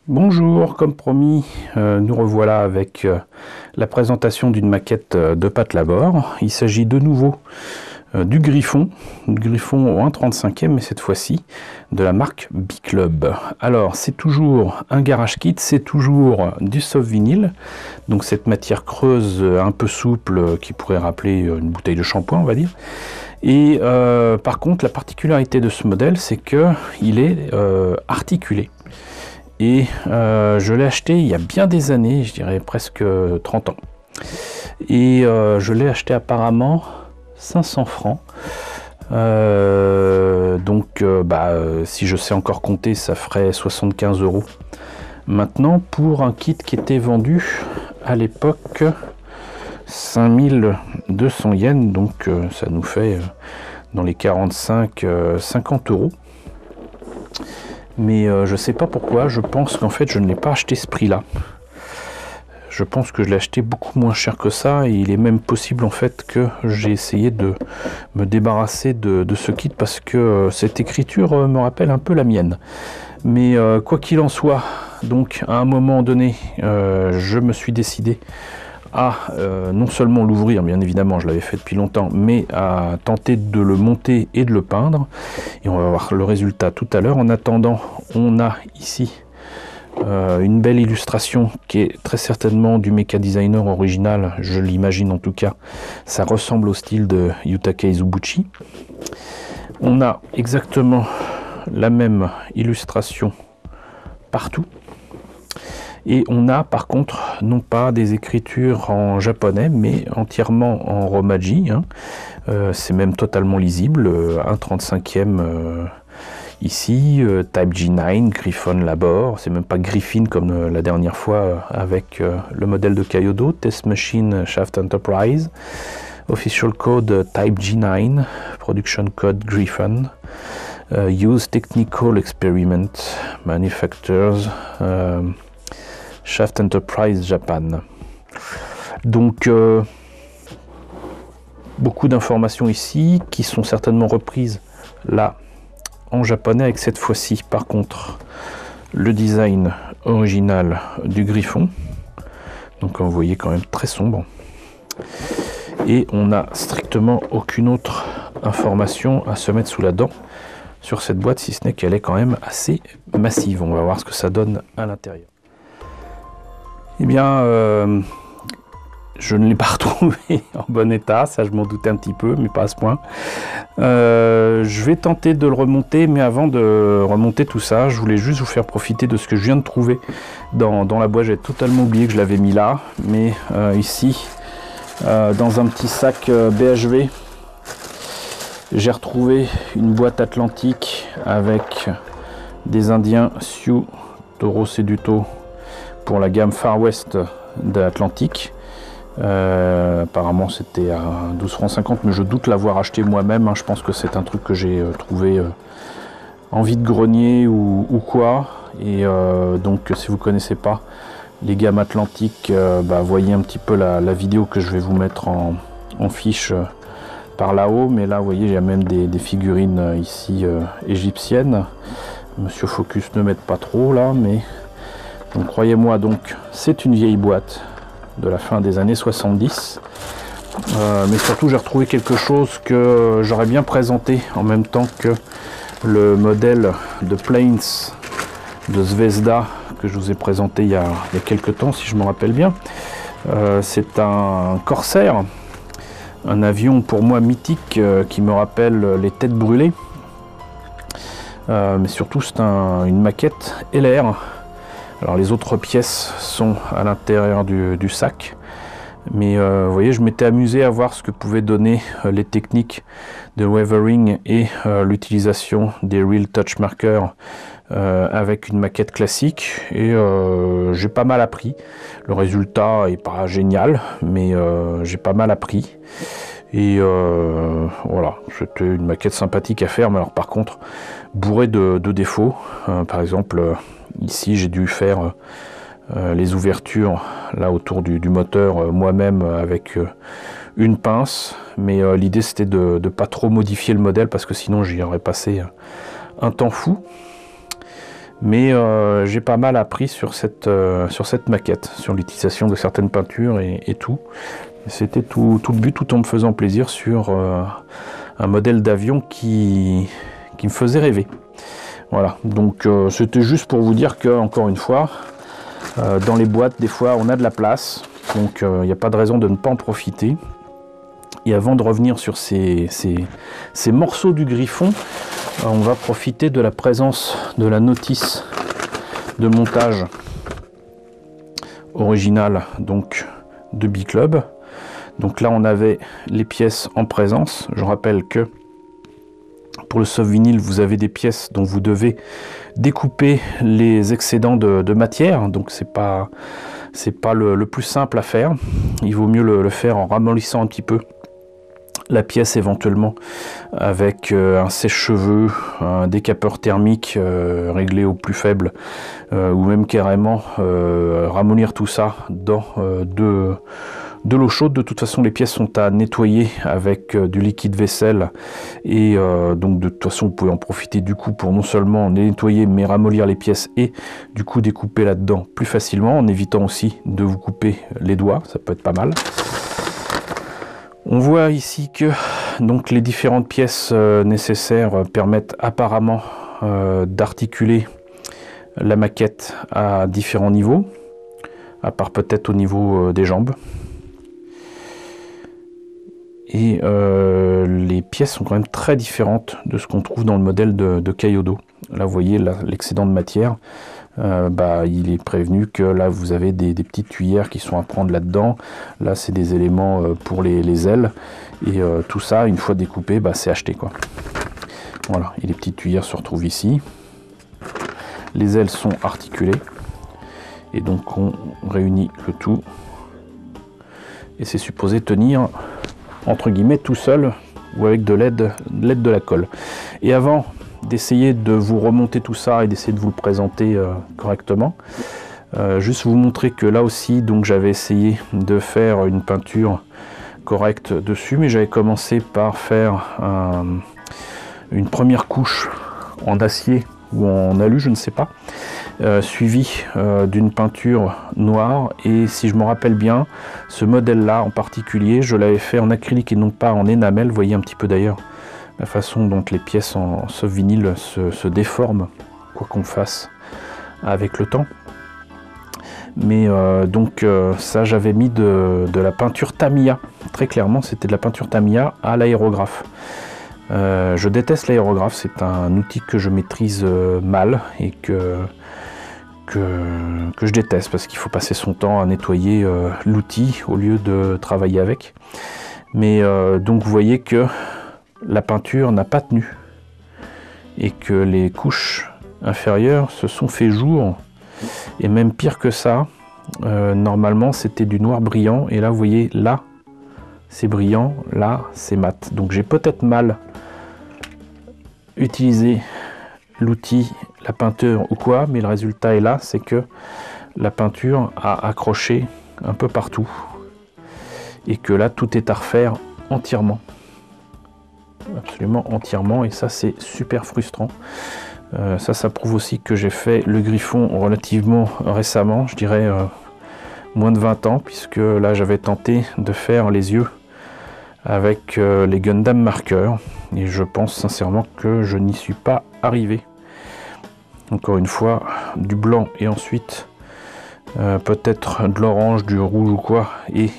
Bonjour, comme promis, nous revoilà avec la présentation d'une maquette de Pat Labor. Il s'agit de nouveau du Griffon au 1/35e, mais cette fois-ci de la marque B-Club. Alors, c'est toujours un garage kit, c'est toujours du soft vinyle, donc cette matière creuse un peu souple qui pourrait rappeler une bouteille de shampoing, on va dire. Et par contre, la particularité de ce modèle, c'est qu'il est articulé. Et je l'ai acheté il y a bien des années, je dirais presque 30 ans. Et je l'ai acheté apparemment 500 francs. Si je sais encore compter, ça ferait 75 € maintenant pour un kit qui était vendu à l'époque 5200 yens, donc ça nous fait dans les 45-50 €. Mais je sais pas pourquoi, je pense qu'en fait je ne l'ai pas acheté ce prix là. Je pense que je l'ai acheté beaucoup moins cher que ça, et il est même possible en fait que j'ai essayé de me débarrasser de ce kit parce que cette écriture me rappelle un peu la mienne. Mais quoi qu'il en soit, donc à un moment donné je me suis décidé à non seulement l'ouvrir, bien évidemment je l'avais fait depuis longtemps, mais à tenter de le monter et de le peindre, et on va voir le résultat tout à l'heure. En attendant, on a ici une belle illustration qui est très certainement du Mecha Designer original, je l'imagine en tout cas. Ça ressemble au style de Yutaka Izubuchi. On a exactement la même illustration partout. Et on a par contre non pas des écritures en japonais, mais entièrement en romaji. C'est même totalement lisible. 1/35e ici, Type G9, Griffon Labor. C'est même pas Griffin comme la dernière fois avec le modèle de Kyodo. Test Machine Shaft Enterprise. Official Code Type G9. Production Code Griffon. Use Technical Experiment. Manufacturers. Shaft Enterprise Japan. Donc beaucoup d'informations ici qui sont certainement reprises là en japonais, avec cette fois-ci par contre le design original du Griffon. Donc vous voyez quand même très sombre. Et on n'a strictement aucune autre information à se mettre sous la dent sur cette boîte, si ce n'est qu'elle est quand même assez massive. On va voir ce que ça donne à l'intérieur. Eh bien, je ne l'ai pas retrouvé en bon état, ça je m'en doutais un petit peu, mais pas à ce point. Je vais tenter de le remonter, mais avant de remonter tout ça, je voulais juste vous faire profiter de ce que je viens de trouver dans la boîte. J'ai totalement oublié que je l'avais mis là, mais ici, dans un petit sac BHV, j'ai retrouvé une boîte atlantique avec des Indiens Sioux Toro Seduto pour la gamme Far West de l'Atlantique. Apparemment c'était à 12,50 €, mais je doute l'avoir acheté moi-même. Je pense que c'est un truc que j'ai trouvé en vide-grenier ou quoi. Et donc si vous connaissez pas les gammes Atlantique, voyez un petit peu la vidéo que je vais vous mettre en fiche par là-haut. Mais là vous voyez, il y a même des figurines ici égyptiennes. Monsieur Focus ne m'aide pas trop là, mais donc croyez-moi, donc c'est une vieille boîte de la fin des années 70, mais surtout j'ai retrouvé quelque chose que j'aurais bien présenté en même temps que le modèle de Planes de Zvezda que je vous ai présenté il y a quelques temps, si je me rappelle bien. C'est un Corsair, un avion pour moi mythique qui me rappelle les têtes brûlées, mais surtout c'est une maquette LR. Alors les autres pièces sont à l'intérieur du sac, mais vous voyez, je m'étais amusé à voir ce que pouvaient donner les techniques de weathering et l'utilisation des Real Touch Markers avec une maquette classique, et j'ai pas mal appris. Le résultat est pas génial, mais j'ai pas mal appris. Et voilà, c'était une maquette sympathique à faire, mais alors par contre bourrée de défauts. Par exemple, ici j'ai dû faire les ouvertures là autour du moteur moi-même avec une pince, mais l'idée c'était de ne pas trop modifier le modèle parce que sinon j'y aurais passé un temps fou. Mais j'ai pas mal appris sur cette maquette, sur l'utilisation de certaines peintures et tout. C'était tout le but, tout en me faisant plaisir sur un modèle d'avion qui me faisait rêver. Voilà, donc c'était juste pour vous dire que, encore une fois, dans les boîtes, des fois, on a de la place, donc il n'y a pas de raison de ne pas en profiter. Et avant de revenir sur ces morceaux du Griffon, on va profiter de la présence de la notice de montage originale donc de B-Club. Donc là, on avait les pièces en présence. Je rappelle que pour le soft vinyle, vous avez des pièces dont vous devez découper les excédents de matière. Donc c'est pas le plus simple à faire. Il vaut mieux le faire en ramollissant un petit peu la pièce, éventuellement avec un sèche-cheveux, un décapeur thermique réglé au plus faible, ou même carrément ramollir tout ça dans de l'eau chaude. De toute façon, les pièces sont à nettoyer avec du liquide vaisselle, et donc de toute façon vous pouvez en profiter du coup pour non seulement nettoyer mais ramollir les pièces et du coup découper là-dedans plus facilement, en évitant aussi de vous couper les doigts, ça peut être pas mal. On voit ici que donc les différentes pièces nécessaires permettent apparemment d'articuler la maquette à différents niveaux, à part peut-être au niveau des jambes. Et les pièces sont quand même très différentes de ce qu'on trouve dans le modèle de Kyodo. Là, vous voyez l'excédent de matière. Il est prévenu que là vous avez des petites tuyères qui sont à prendre là-dedans. Là, c'est des éléments pour les ailes. Et tout ça, une fois découpé, c'est acheté, quoi. Voilà, et les petites tuyères se retrouvent ici. Les ailes sont articulées. Et donc, on réunit le tout. Et c'est supposé tenir, entre guillemets, tout seul ou avec de l'aide de la colle. Et avant d'essayer de vous remonter tout ça et d'essayer de vous le présenter correctement, juste vous montrer que là aussi, donc j'avais essayé de faire une peinture correcte dessus, mais j'avais commencé par faire une première couche en acier ou en alu, je ne sais pas, suivi d'une peinture noire. Et si je me rappelle bien, ce modèle là en particulier, je l'avais fait en acrylique et non pas en énamel. Vous voyez un petit peu d'ailleurs la façon dont les pièces en soft vinyle se déforment, quoi qu'on fasse avec le temps. Mais ça, j'avais mis de la peinture Tamiya, très clairement c'était de la peinture Tamiya à l'aérographe. Je déteste l'aérographe, c'est un outil que je maîtrise mal et que je déteste, parce qu'il faut passer son temps à nettoyer l'outil au lieu de travailler avec. Mais donc vous voyez que la peinture n'a pas tenu et que les couches inférieures se sont fait jour, et même pire que ça, normalement c'était du noir brillant, et là vous voyez, là c'est brillant, là c'est mat. Donc j'ai peut-être mal utilisé l'outil, la peinture ou quoi, mais le résultat est là, c'est que la peinture a accroché un peu partout et que là tout est à refaire entièrement, absolument entièrement, et ça c'est super frustrant. Ça prouve aussi que j'ai fait le Griffon relativement récemment, je dirais moins de 20 ans, puisque là j'avais tenté de faire les yeux avec les Gundam marqueurs, et je pense sincèrement que je n'y suis pas arrivé. Encore une fois, du blanc et ensuite peut-être de l'orange, du rouge ou quoi, et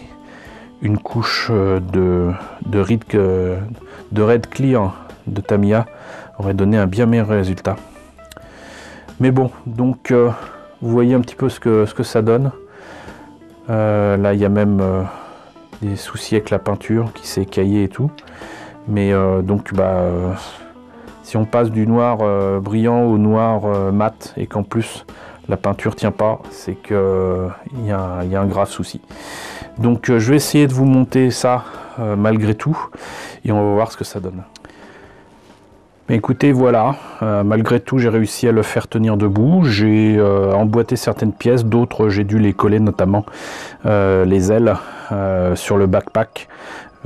une couche de Red Clear de Tamiya aurait donné un bien meilleur résultat. Mais bon, donc vous voyez un petit peu ce que ça donne. Là il y a même des soucis avec la peinture qui s'est écaillée et tout. Mais si on passe du noir brillant au noir mat et qu'en plus la peinture tient pas, c'est que il y a un grave souci. Donc je vais essayer de vous monter ça malgré tout, et on va voir ce que ça donne. Mais écoutez, voilà, malgré tout j'ai réussi à le faire tenir debout. J'ai emboîté certaines pièces, d'autres j'ai dû les coller, notamment les ailes sur le backpack.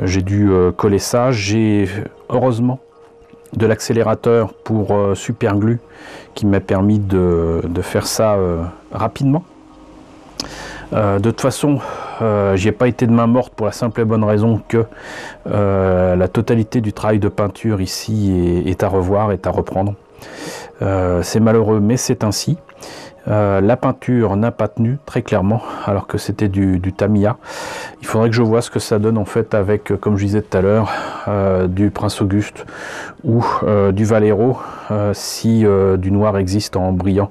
J'ai dû coller ça. J'ai heureusement de l'accélérateur pour Superglue qui m'a permis de faire ça rapidement. De toute façon, j'y ai pas été de main morte pour la simple et bonne raison que la totalité du travail de peinture ici est à revoir, est à reprendre. C'est malheureux, mais c'est ainsi. La peinture n'a pas tenu très clairement, alors que c'était du Tamiya. Il faudrait que je vois ce que ça donne en fait avec, comme je disais tout à l'heure, du Prince Auguste ou du Valero. Si du noir existe en brillant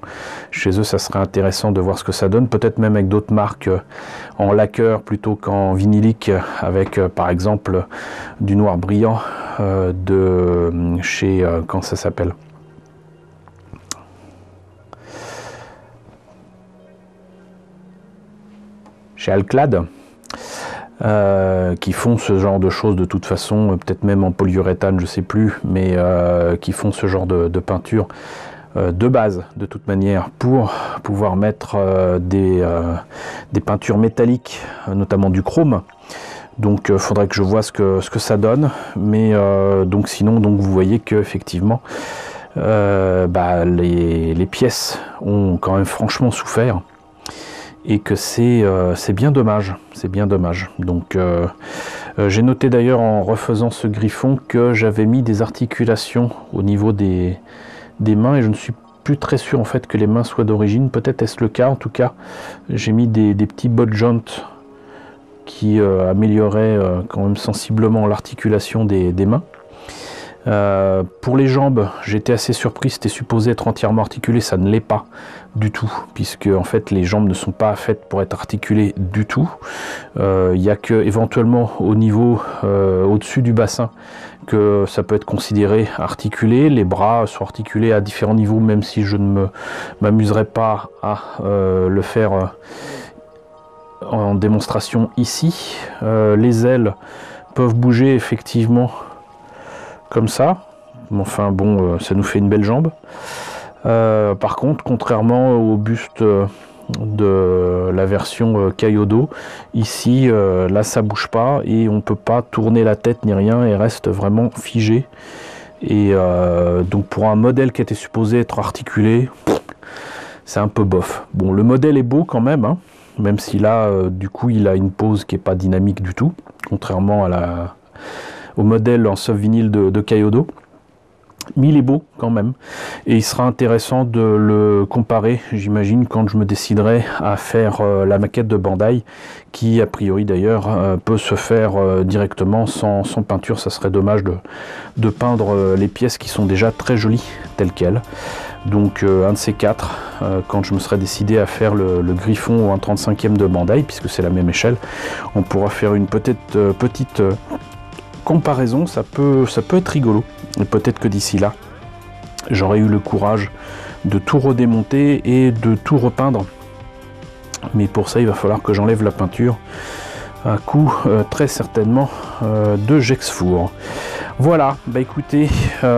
chez eux, ça serait intéressant de voir ce que ça donne. Peut-être même avec d'autres marques en lacquer plutôt qu'en vinylique, avec par exemple du noir brillant de chez, comment ça s'appelle ? Chez Alclad, qui font ce genre de choses de toute façon, peut-être même en polyuréthane, je sais plus, mais qui font ce genre de peinture de base de toute manière pour pouvoir mettre des peintures métalliques, notamment du chrome. Donc faudrait que je vois ce que ça donne, mais donc sinon donc vous voyez que effectivement les pièces ont quand même franchement souffert. Et que c'est bien dommage, c'est bien dommage. Donc j'ai noté d'ailleurs en refaisant ce griffon que j'avais mis des articulations au niveau des mains et je ne suis plus très sûr en fait que les mains soient d'origine. Peut-être est-ce le cas, en tout cas j'ai mis des petits butt joints qui amélioraient quand même sensiblement l'articulation des mains. Pour les jambes, j'étais assez surpris, c'était supposé être entièrement articulé, ça ne l'est pas du tout, puisque en fait les jambes ne sont pas faites pour être articulées du tout. Il n'y a que éventuellement au niveau au-dessus du bassin que ça peut être considéré articulé. Les bras sont articulés à différents niveaux, même si je ne m'amuserai pas à le faire en démonstration ici. Les ailes peuvent bouger effectivement comme ça, enfin bon, ça nous fait une belle jambe. Par contre, contrairement au buste de la version Kyodo, ici là ça bouge pas et on peut pas tourner la tête ni rien et reste vraiment figé. Et donc pour un modèle qui était supposé être articulé, c'est un peu bof. Bon, le modèle est beau quand même, hein, même si là du coup il a une pose qui est pas dynamique du tout, contrairement à au modèle en soft vinyle de Kyodo. Mais il est beau quand même et il sera intéressant de le comparer, j'imagine, quand je me déciderai à faire la maquette de Bandai, qui a priori d'ailleurs peut se faire directement sans peinture. Ça serait dommage de peindre les pièces qui sont déjà très jolies telles quelles. Donc un de ces quatre, quand je me serai décidé à faire le griffon ou un 35e de Bandai, puisque c'est la même échelle, on pourra faire une petite comparaison. Ça peut être rigolo. Et peut-être que d'ici là, j'aurai eu le courage de tout redémonter et de tout repeindre. Mais pour ça, il va falloir que j'enlève la peinture à coup très certainement de Gexfour. Voilà, bah écoutez,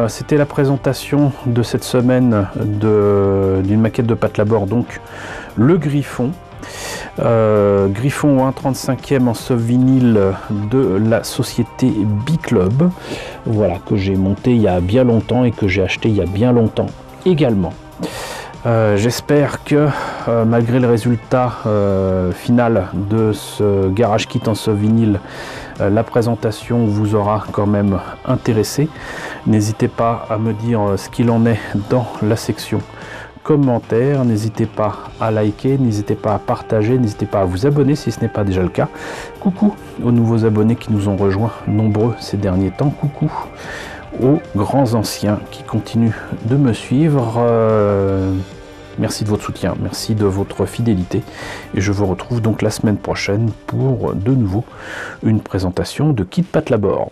c'était la présentation de cette semaine d'une maquette de Pat Labor, donc le Griffon. Griffon 1/35e en soft vinyle de la société B-Club, voilà, que j'ai monté il y a bien longtemps et que j'ai acheté il y a bien longtemps également. J'espère que malgré le résultat final de ce garage kit en soft vinyle, la présentation vous aura quand même intéressé. N'hésitez pas à me dire ce qu'il en est dans la section commentaires, n'hésitez pas à liker, n'hésitez pas à partager, n'hésitez pas à vous abonner si ce n'est pas déjà le cas. Coucou aux nouveaux abonnés qui nous ont rejoints nombreux ces derniers temps, coucou aux grands anciens qui continuent de me suivre. Merci de votre soutien, merci de votre fidélité et je vous retrouve donc la semaine prochaine pour de nouveau une présentation de Kit Pat Labor.